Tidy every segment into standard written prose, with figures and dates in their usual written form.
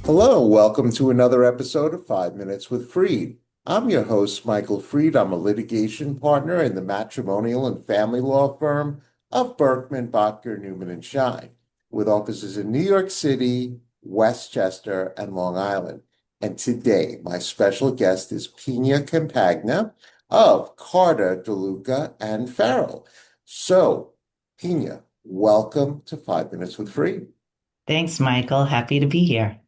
Hello, welcome to another episode of 5 Minutes with Freed. I'm your host, Michael Freed. I'm a litigation partner in the matrimonial and family law firm of Berkman, Botker, Newman, and Shine, with offices in New York City, Westchester, and Long Island. And today, my special guest is Pina Campagna of Carter, DeLuca, and Farrell. So, Pina, welcome to 5 Minutes with Freed. Thanks, Michael. Happy to be here.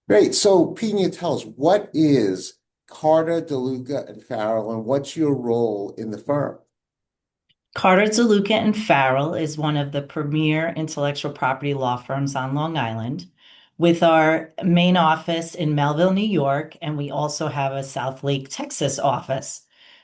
Great. So, Pina, tell us, what is Carter, DeLuca, and Farrell, and what's your role in the firm? Carter, DeLuca and Farrell is one of the premier intellectual property law firms on Long Island, with our main office in Melville, New York, and we also have a South Lake, Texas office.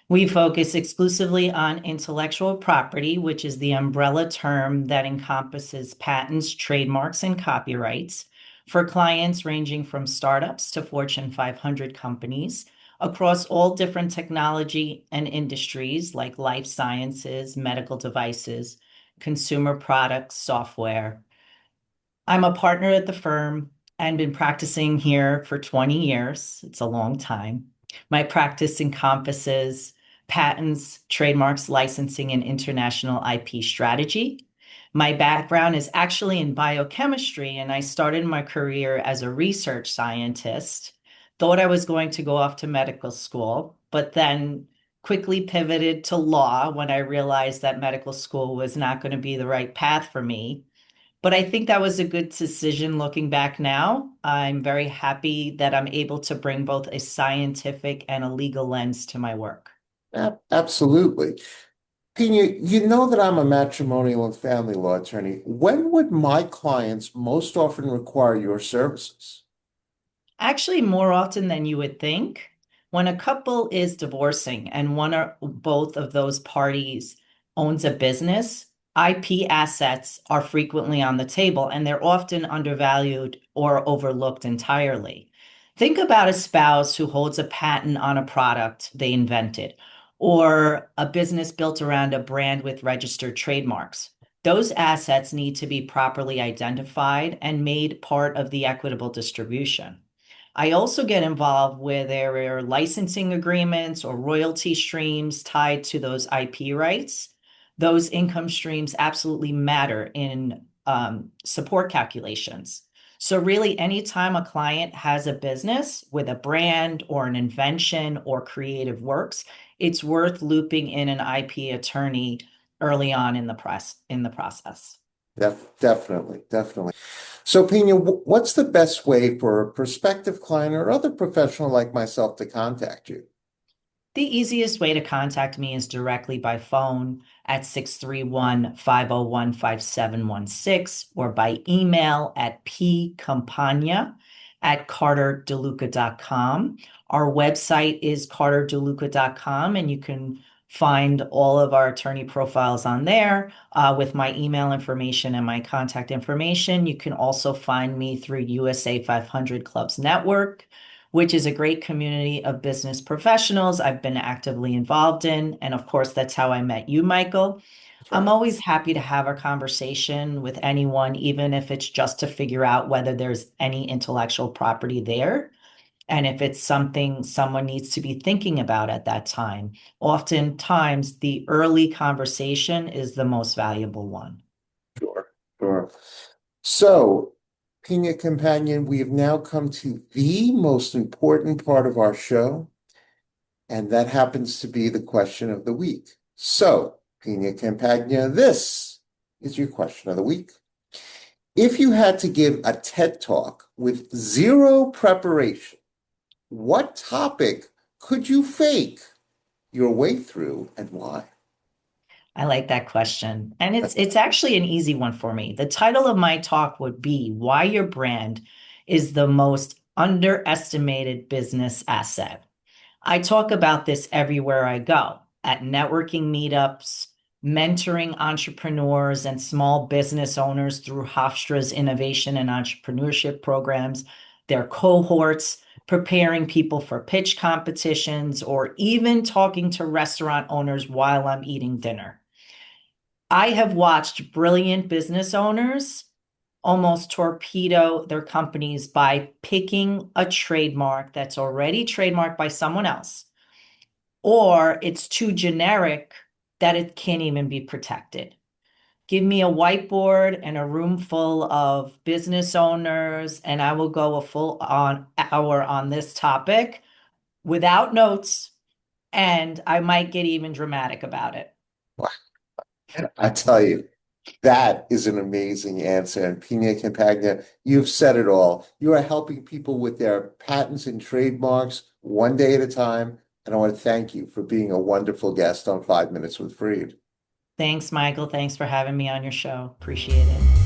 We focus exclusively on intellectual property, which is the umbrella term that encompasses patents, trademarks, and copyrights for clients ranging from startups to Fortune 500 companies across all different technology and industries like life sciences, medical devices, consumer products, software. I'm a partner at the firm and been practicing here for 20 years. It's a long time. My practice encompasses patents, trademarks, licensing, and international IP strategy. My background is actually in biochemistry, and I started my career as a research scientist. Thought I was going to go off to medical school, but then quickly pivoted to law when I realized that medical school was not going to be the right path for me. But I think that was a good decision looking back now. I'm very happy that I'm able to bring both a scientific and a legal lens to my work. Absolutely. Pina, you know that I'm a matrimonial and family law attorney. When would my clients most often require your services? Actually, more often than you would think, when a couple is divorcing and one or both of those parties owns a business, IP assets are frequently on the table and they're often undervalued or overlooked entirely. Think about a spouse who holds a patent on a product they invented or a business built around a brand with registered trademarks. Those assets need to be properly identified and made part of the equitable distribution. I also get involved where there are licensing agreements or royalty streams tied to those IP rights. Those income streams absolutely matter in support calculations. So, really, anytime a client has a business with a brand or an invention or creative works, it's worth looping in an IP attorney early on in the process. Definitely. So, Pina, what's the best way for a prospective client or other professional like myself to contact you? The easiest way to contact me is directly by phone at 631-501-5716 or by email at pcampagna@carterdeluca.com. Our website is carterdeluca.com, and you can find all of our attorney profiles on there with my email information and my contact information. You can also find me through USA 500 Clubs Network, which is a great community of business professionals I've been actively involved in. And of course, that's how I met you, Michael. That's I'm right. always happy to have a conversation with anyone, even if it's just to figure out whether there's any intellectual property there. And if it's something someone needs to be thinking about at that time, oftentimes the early conversation is the most valuable one. Sure. So, Pina Companion, we have now come to the most important part of our show, and that happens to be the question of the week. So, Pina Campagna, this is your question of the week. If you had to give a TED Talk with zero preparation, what topic could you fake your way through and why? I like that question. And it's actually an easy one for me. The title of my talk would be Why Your Brand is the Most Underestimated Business Asset. I talk about this everywhere I go, at networking meetups, mentoring entrepreneurs and small business owners through Hofstra's innovation and entrepreneurship programs, their cohorts, preparing people for pitch competitions, or even talking to restaurant owners while I'm eating dinner. I have watched brilliant business owners almost torpedo their companies by picking a trademark that's already trademarked by someone else, or it's too generic that it can't even be protected. Give me a whiteboard and a room full of business owners, and I will go a full on hour on this topic without notes, and I might get even dramatic about it. I tell you, that is an amazing answer. And Pina Campagna, you've said it all. You are helping people with their patents and trademarks one day at a time. And I want to thank you for being a wonderful guest on 5 Minutes with Freed. Thanks, Michael. Thanks for having me on your show. Appreciate it.